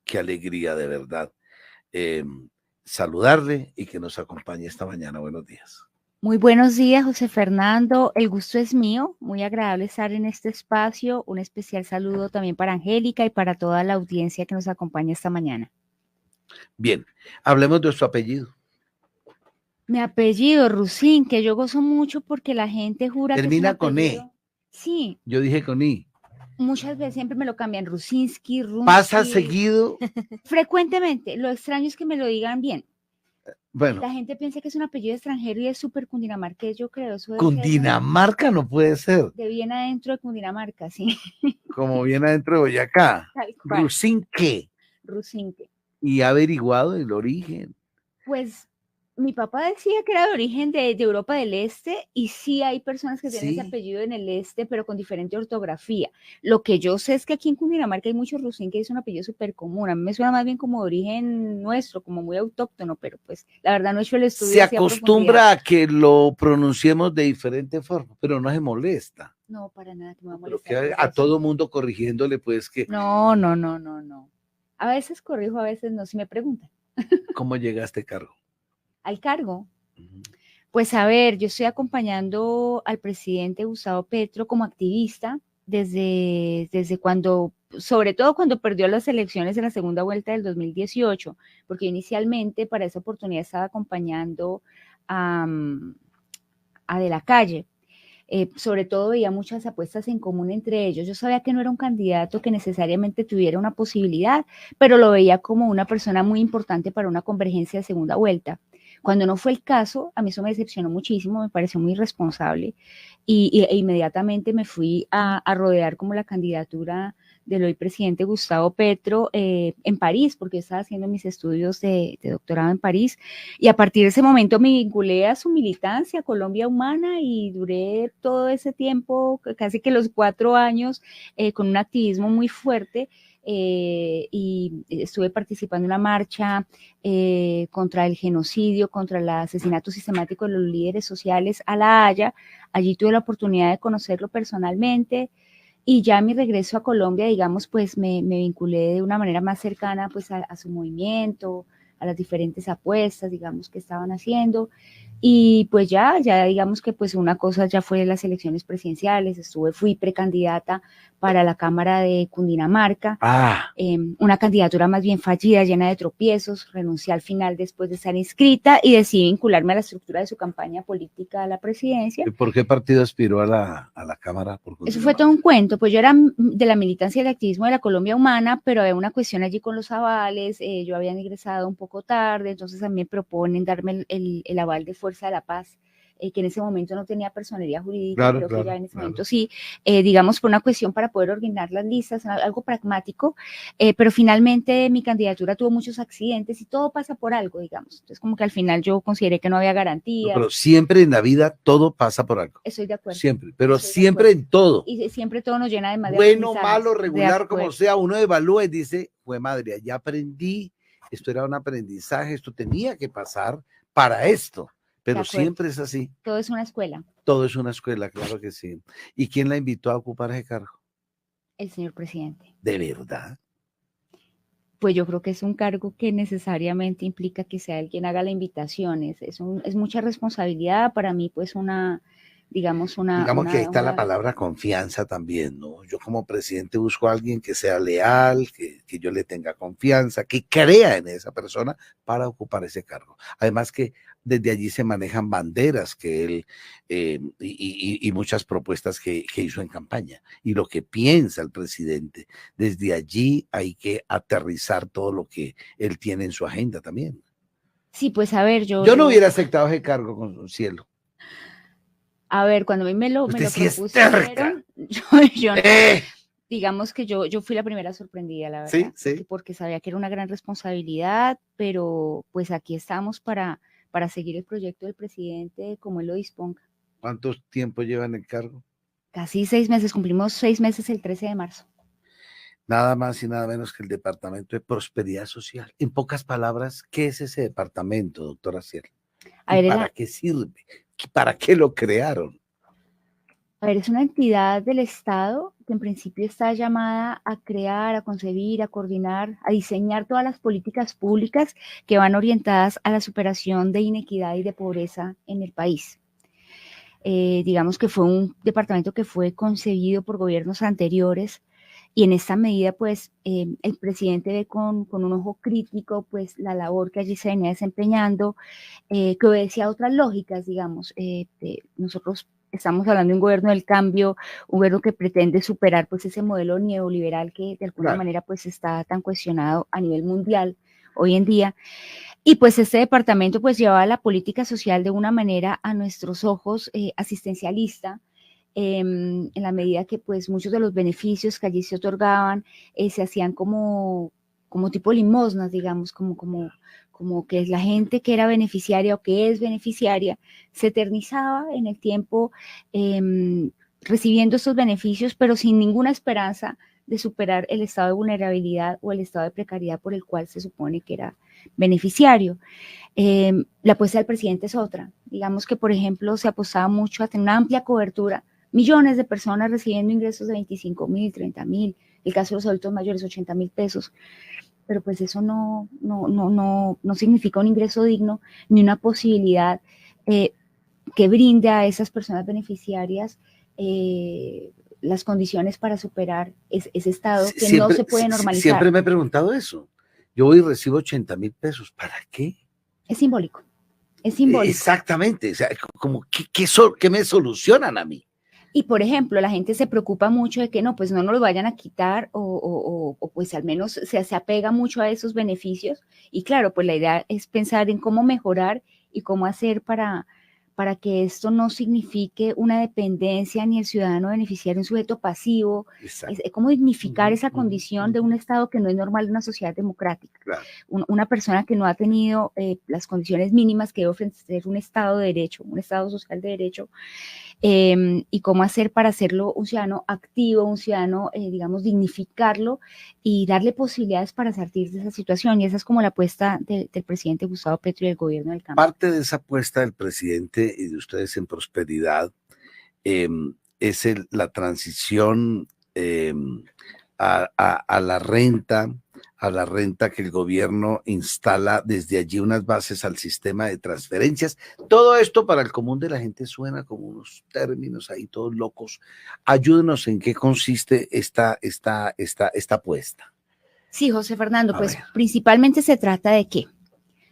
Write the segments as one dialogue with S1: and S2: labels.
S1: Qué alegría de verdad saludarle y que nos acompañe esta mañana. Buenos días.
S2: Muy buenos días, José Fernando. El gusto es mío. Muy agradable estar en este espacio. Un especial saludo también para Angélica y para toda la audiencia que nos acompaña esta mañana.
S1: Bien, hablemos de su apellido.
S2: Mi apellido, Rusín, que yo gozo mucho porque la gente jura que es un
S1: Termina con
S2: apellido.
S1: E.
S2: Sí.
S1: Yo dije con I.
S2: Muchas veces siempre me lo cambian, Rusinski,
S1: Pasa
S2: Runsky.
S1: seguido.
S2: Frecuentemente. Lo extraño es que me lo digan bien.
S1: Bueno.
S2: La gente piensa que es un apellido extranjero y es súper cundinamarqués, yo creo. Eso debe
S1: Cundinamarca no puede ser.
S2: de bien adentro de Cundinamarca, sí.
S1: Como bien adentro de Boyacá.
S2: Tal cual.
S1: Rusinque.
S2: Rusinque.
S1: ¿Y ha averiguado el origen?
S2: Pues mi papá decía que era de origen de Europa del Este y sí hay personas que tienen ese apellido en el este, pero con diferente ortografía. Lo que yo sé es que aquí en Cundinamarca hay muchos Rusín que es un apellido súper común. A mí me suena más bien como de origen nuestro, como muy autóctono, pero pues la verdad no he hecho el estudio.
S1: Se acostumbra a que lo pronunciemos de diferente forma, pero no se molesta.
S2: No, para nada, que me va a molestar.
S1: Pero que a todo mundo corrigiéndole, pues que...
S2: No. A veces corrijo, a veces no, si me preguntan.
S1: ¿Cómo llega a este cargo?
S2: Al cargo. Pues a ver, yo estoy acompañando al presidente Gustavo Petro como activista desde cuando, sobre todo cuando perdió las elecciones en la segunda vuelta del 2018, porque inicialmente para esa oportunidad estaba acompañando a De la Calle. Sobre todo veía muchas apuestas en común entre ellos. Yo sabía que no era un candidato que necesariamente tuviera una posibilidad, pero lo veía como una persona muy importante para una convergencia de segunda vuelta. Cuando no fue el caso, a mí eso me decepcionó muchísimo, me pareció muy irresponsable e inmediatamente me fui a rodear como la candidatura del hoy presidente Gustavo Petro en París, porque yo estaba haciendo mis estudios de doctorado en París, y a partir de ese momento me vinculé a su militancia, Colombia Humana, y duré todo ese tiempo, casi que los 4 años, con un activismo muy fuerte. Y estuve participando en una marcha contra el genocidio, contra el asesinato sistemático de los líderes sociales a La Haya. Allí tuve la oportunidad de conocerlo personalmente y ya a mi regreso a Colombia, digamos, pues me vinculé de una manera más cercana pues a su movimiento, a las diferentes apuestas, digamos, que estaban haciendo. Y pues ya digamos que pues una cosa ya fue las elecciones presidenciales, fui precandidata para la Cámara de Cundinamarca, una candidatura más bien fallida, llena de tropiezos, renuncié al final después de estar inscrita y decidí vincularme a la estructura de su campaña política a la presidencia.
S1: ¿Y por qué partido aspiró a la Cámara?
S2: Eso fue todo un cuento, pues yo era de la militancia del activismo de la Colombia Humana, pero había una cuestión allí con los avales, yo había ingresado un poco tarde, entonces a mí me proponen darme el aval de Fuerza de la Paz, que en ese momento no tenía personería jurídica, creo que ya en ese momento sí, digamos por una cuestión para poder ordenar las listas, algo pragmático, pero finalmente mi candidatura tuvo muchos accidentes y todo pasa por algo, digamos, entonces como que al final yo consideré que no había garantías.
S1: Pero siempre en la vida todo pasa por algo.
S2: Estoy de acuerdo.
S1: Siempre, pero siempre en todo.
S2: Y siempre todo nos llena de más de
S1: bueno, malo, regular, como sea, uno evalúa y dice, fue madre, ya aprendí, esto era un aprendizaje, esto tenía que pasar para esto. Pero siempre es así.
S2: Todo es una escuela.
S1: Todo es una escuela, claro que sí. ¿Y quién la invitó a ocupar ese cargo?
S2: El señor presidente.
S1: ¿De verdad?
S2: Pues yo creo que es un cargo que necesariamente implica que sea él quien haga la invitación. Es mucha responsabilidad para mí, pues digamos
S1: que ahí está la palabra confianza también, ¿no? Yo como presidente busco a alguien que sea leal, que yo le tenga confianza, que crea en esa persona para ocupar ese cargo. Además que desde allí se manejan banderas que él y muchas propuestas que hizo en campaña y lo que piensa el presidente. Desde allí hay que aterrizar todo lo que él tiene en su agenda también.
S2: Sí, pues a ver, yo
S1: no hubiera aceptado ese cargo con cielo.
S2: A ver, cuando a mí me lo propusieron, yo no, digamos que yo fui la primera sorprendida, la verdad, porque sabía que era una gran responsabilidad, pero pues aquí estamos para seguir el proyecto del presidente como él lo disponga.
S1: ¿Cuánto tiempo lleva en el cargo?
S2: Casi 6 meses, cumplimos 6 meses el 13 de marzo.
S1: Nada más y nada menos que el Departamento de Prosperidad Social. En pocas palabras, ¿qué es ese departamento, doctora Ciel? ¿Para qué sirve? ¿Para qué lo crearon?
S2: A ver, es una entidad del Estado que en principio está llamada a crear, a concebir, a coordinar, a diseñar todas las políticas públicas que van orientadas a la superación de inequidad y de pobreza en el país. Digamos que fue un departamento que fue concebido por gobiernos anteriores y en esta medida, pues, el presidente ve con un ojo crítico, pues, la labor que allí se venía desempeñando, que obedecía a otras lógicas, digamos. Nosotros estamos hablando de un gobierno del cambio, un gobierno que pretende superar, pues, ese modelo neoliberal que de alguna
S1: Claro.
S2: manera, pues, está tan cuestionado a nivel mundial hoy en día. Y pues este departamento pues llevaba la política social de una manera a nuestros ojos asistencialista, en la medida que pues muchos de los beneficios que allí se otorgaban se hacían como tipo limosnas, digamos, como que la gente que era beneficiaria o que es beneficiaria se eternizaba en el tiempo recibiendo estos beneficios, pero sin ninguna esperanza de superar el estado de vulnerabilidad o el estado de precariedad por el cual se supone que era beneficiario. La apuesta del presidente es otra. Digamos que, por ejemplo, se apostaba mucho a tener una amplia cobertura, millones de personas recibiendo ingresos de 25,000, 30,000, el caso de los adultos mayores, 80,000 pesos, pero pues eso no significa un ingreso digno ni una posibilidad que brinde a esas personas beneficiarias las condiciones para superar ese estado que no se puede normalizar.
S1: Siempre me he preguntado eso. Yo voy y recibo 80,000 pesos. ¿Para qué?
S2: Es simbólico. Es simbólico.
S1: Exactamente. O sea, como, ¿qué me solucionan a mí?
S2: Y, por ejemplo, la gente se preocupa mucho de que no, pues no nos lo vayan a quitar o pues al menos se apega mucho a esos beneficios. Y claro, pues la idea es pensar en cómo mejorar y cómo hacer para que esto no signifique una dependencia ni el ciudadano beneficiario un sujeto pasivo. Es cómo dignificar esa condición de un Estado que no es normal de una sociedad democrática.
S1: Claro.
S2: Una persona que no ha tenido las condiciones mínimas que debe ofrecer un Estado de derecho, un Estado social de derecho, y cómo hacer para hacerlo un ciudadano activo, un ciudadano, digamos, dignificarlo y darle posibilidades para salir de esa situación. Y esa es como la apuesta del presidente Gustavo Petro y del gobierno del cambio.
S1: Parte de esa apuesta del presidente y de ustedes en prosperidad es la transición a la renta que el gobierno instala desde allí unas bases al sistema de transferencias. Todo esto para el común de la gente suena como unos términos ahí todos locos. Ayúdenos en qué consiste esta apuesta.
S2: Sí, José Fernando, pues principalmente se trata de qué?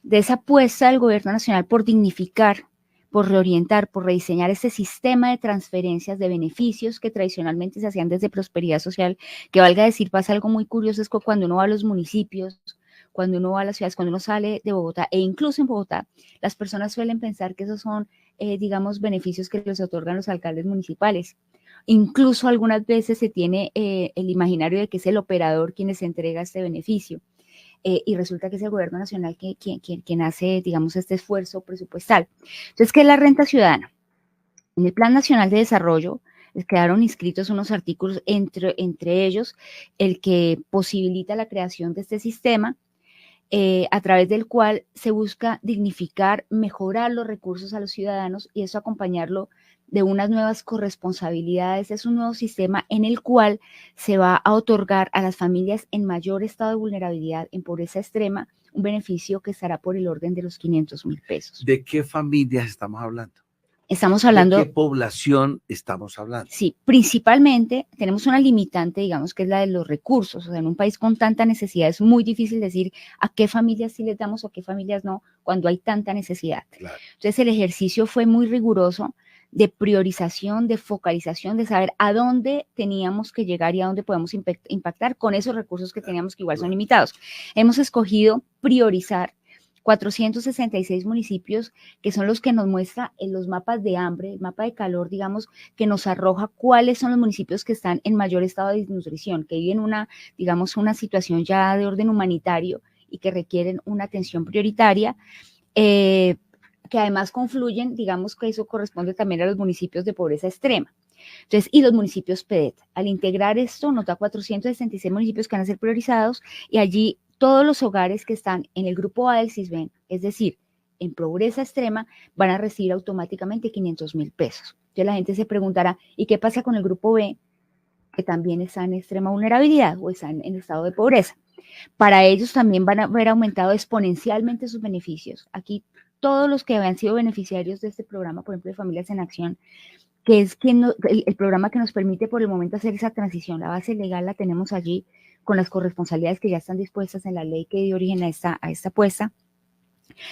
S2: De esa apuesta del gobierno nacional por dignificar, por reorientar, por rediseñar este sistema de transferencias de beneficios que tradicionalmente se hacían desde prosperidad social, que valga decir, pasa algo muy curioso, es que cuando uno va a los municipios, cuando uno va a las ciudades, cuando uno sale de Bogotá, e incluso en Bogotá, las personas suelen pensar que esos son, digamos, beneficios que les otorgan los alcaldes municipales. Incluso algunas veces se tiene el imaginario de que es el operador quien les entrega este beneficio. Y resulta que es el gobierno nacional quien hace, digamos, este esfuerzo presupuestal. Entonces, ¿qué es la renta ciudadana? En el Plan Nacional de Desarrollo quedaron inscritos unos artículos, entre ellos el que posibilita la creación de este sistema, a través del cual se busca dignificar, mejorar los recursos a los ciudadanos y eso acompañarlo de unas nuevas corresponsabilidades. Es un nuevo sistema en el cual se va a otorgar a las familias en mayor estado de vulnerabilidad, en pobreza extrema, un beneficio que estará por el orden de los 500,000 pesos.
S1: ¿De qué familias estamos hablando?
S2: Estamos hablando...
S1: ¿De qué población estamos hablando?
S2: Sí, principalmente tenemos una limitante, digamos, que es la de los recursos. O sea, en un país con tanta necesidad es muy difícil decir a qué familias sí les damos o a qué familias no, cuando hay tanta necesidad.
S1: Claro.
S2: Entonces, el ejercicio fue muy riguroso de priorización, de focalización, de saber a dónde teníamos que llegar y a dónde podemos impactar con esos recursos que teníamos, que igual son limitados. Hemos escogido priorizar 466 municipios, que son los que nos muestra en los mapas de hambre, el mapa de calor, digamos, que nos arroja cuáles son los municipios que están en mayor estado de desnutrición, que viven digamos, una situación ya de orden humanitario y que requieren una atención prioritaria, que además confluyen, digamos que eso corresponde también a los municipios de pobreza extrema. Entonces, y los municipios PEDET. Al integrar esto, nos da 466 municipios que van a ser priorizados y allí todos los hogares que están en el grupo A del CISBEN, es decir, en pobreza extrema, van a recibir automáticamente 500,000 pesos. Entonces la gente se preguntará, ¿y qué pasa con el grupo B? que también están en extrema vulnerabilidad o están en estado de pobreza. Para ellos también van a haber aumentado exponencialmente sus beneficios. Aquí todos los que habían sido beneficiarios de este programa, por ejemplo, de Familias en Acción, que es el programa que nos permite por el momento hacer esa transición. La base legal la tenemos allí con las corresponsabilidades que ya están dispuestas en la ley que dio origen a esta apuesta.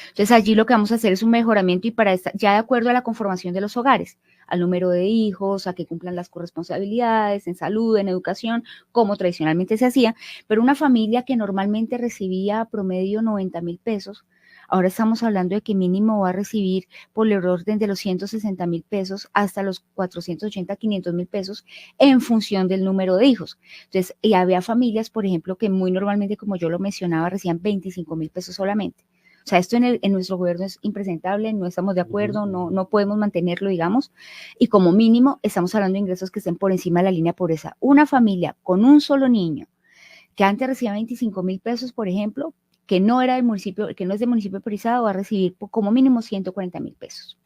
S2: Entonces allí lo que vamos a hacer es un mejoramiento y para ya de acuerdo a la conformación de los hogares, al número de hijos, a que cumplan las corresponsabilidades en salud, en educación, como tradicionalmente se hacía, pero una familia que normalmente recibía promedio 90,000 pesos, ahora estamos hablando de que mínimo va a recibir por el orden de los 160,000 pesos hasta los 480, 500,000 pesos en función del número de hijos. Entonces, y había familias, por ejemplo, que muy normalmente, como yo lo mencionaba, recibían 25,000 pesos solamente. O sea, esto en nuestro gobierno es impresentable, no estamos de acuerdo, no podemos mantenerlo, digamos, y como mínimo estamos hablando de ingresos que estén por encima de la línea de pobreza. Una familia con un solo niño que antes recibía 25,000 pesos, por ejemplo, que no era del municipio, que no es del municipio priorizado, va a recibir como mínimo 140,000 pesos.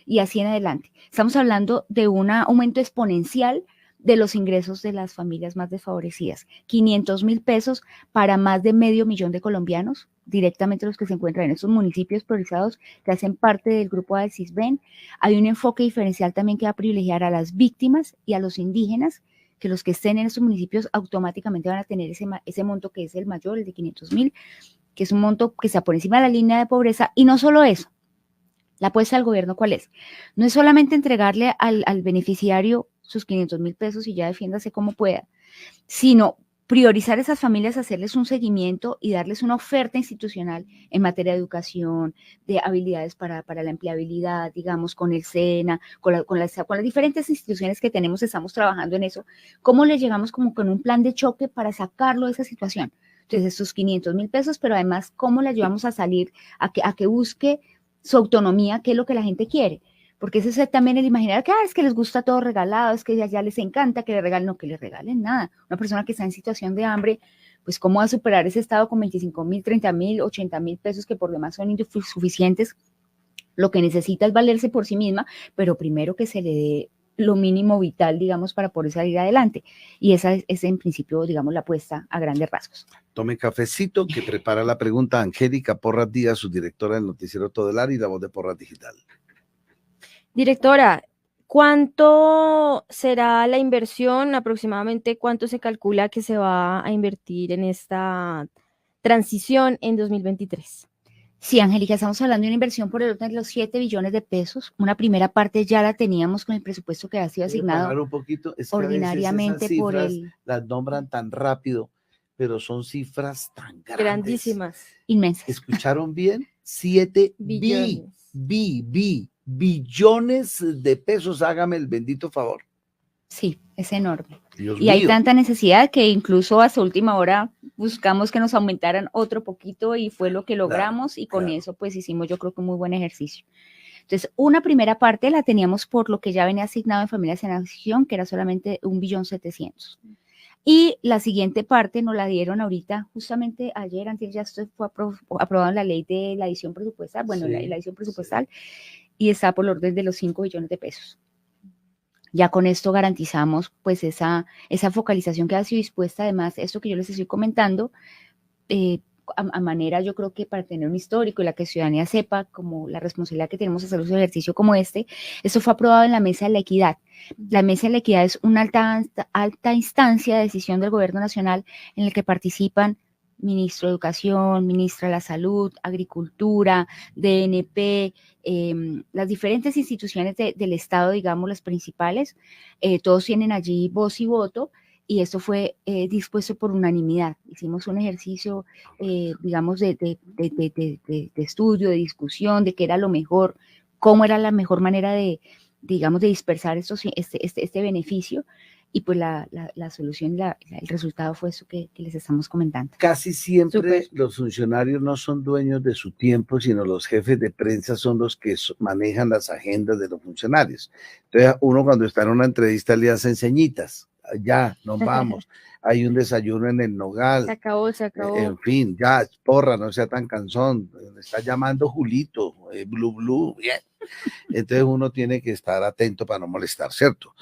S2: Y así en adelante. Estamos hablando de un aumento exponencial de los ingresos de las familias más desfavorecidas. 500,000 pesos para más de 500,000 de colombianos, directamente los que se encuentran en esos municipios priorizados que hacen parte del grupo del CISBEN. Hay un enfoque diferencial también que va a privilegiar a las víctimas y a los indígenas, que los que estén en esos municipios automáticamente van a tener ese monto que es el mayor, el de 500,000, que es un monto que está por encima de la línea de pobreza. Y no solo eso, la apuesta del gobierno, ¿cuál es? No es solamente entregarle al beneficiario sus 500,000 pesos y ya defiéndase como pueda, sino priorizar a esas familias, hacerles un seguimiento y darles una oferta institucional en materia de educación, de habilidades para la empleabilidad, digamos, con el SENA, con las diferentes instituciones que tenemos, estamos trabajando en eso. ¿Cómo les llegamos como con un plan de choque para sacarlo de esa situación? Entonces, esos 500,000 pesos, pero además, ¿cómo le ayudamos a salir, a que busque su autonomía, qué es lo que la gente quiere? Porque ese es también el imaginar que es que les gusta todo regalado, es que ya les encanta que le regalen, no, que le regalen nada. Una persona que está en situación de hambre, pues cómo va a superar ese estado con 25,000, 30,000, 80,000 pesos que por demás son insuficientes. Lo que necesita es valerse por sí misma, pero primero que se le dé lo mínimo vital, digamos, para poder salir adelante. Y esa es en principio, digamos, la apuesta a grandes rasgos.
S1: Tome cafecito, que prepara la pregunta Angélica Porras Díaz, su directora del noticiero Todelar y la voz de Porras Digital.
S3: Directora, ¿cuánto será la inversión? Aproximadamente, ¿cuánto se calcula que se va a invertir en esta transición en 2023?
S2: Sí, Angélica, estamos hablando de una inversión por el orden de los 7 billones de pesos. Una primera parte ya la teníamos con el presupuesto que ha sido asignado
S1: un poquito, es que
S2: ordinariamente
S1: esas cifras
S2: por el...
S1: las nombran tan rápido, pero son cifras tan grandes.
S3: Grandísimas.
S2: Inmensas.
S1: ¿Escucharon bien? 7 billones de pesos, hágame el bendito favor.
S2: Sí, es enorme.
S1: Dios
S2: y
S1: mío.
S2: Hay tanta necesidad que incluso hasta última hora buscamos que nos aumentaran otro poquito y fue lo que logramos y con eso pues hicimos yo creo que un muy buen ejercicio. Entonces, una primera parte la teníamos por lo que ya venía asignado en Familias en Acción, que era solamente 1.700.000. Y la siguiente parte nos la dieron ahorita, justamente ayer, antes ya esto fue aprobado en la ley de la edición presupuestal, bueno, sí, la edición presupuestal, y está por el orden de los 5 billones de pesos. Ya con esto garantizamos pues esa focalización que ha sido dispuesta, además, esto que yo les estoy comentando, a manera yo creo que para tener un histórico y la que la ciudadanía sepa como la responsabilidad que tenemos de hacer un ejercicio como esto fue aprobado en la Mesa de la Equidad. La Mesa de la Equidad es una alta instancia de decisión del Gobierno Nacional en el que participan Ministro de Educación, Ministra de la Salud, Agricultura, DNP, las diferentes instituciones del Estado, digamos, las principales, todos tienen allí voz y voto, y esto fue dispuesto por unanimidad. Hicimos un ejercicio, digamos, de estudio, de discusión, de qué era lo mejor, cómo era la mejor manera de dispersar este beneficio, y pues la solución, el resultado fue eso que les estamos comentando.
S1: Casi siempre los funcionarios no son dueños de su tiempo, sino los jefes de prensa son los que manejan las agendas de los funcionarios. Entonces uno cuando está en una entrevista le hacen ceñitas. Ya, nos vamos, hay un desayuno en el Nogal.
S3: Se acabó.
S1: En fin, ya, Porra, no sea tan cansón, me está llamando Julito, Blue, bien. Entonces uno tiene que estar atento para no molestar, ¿cierto?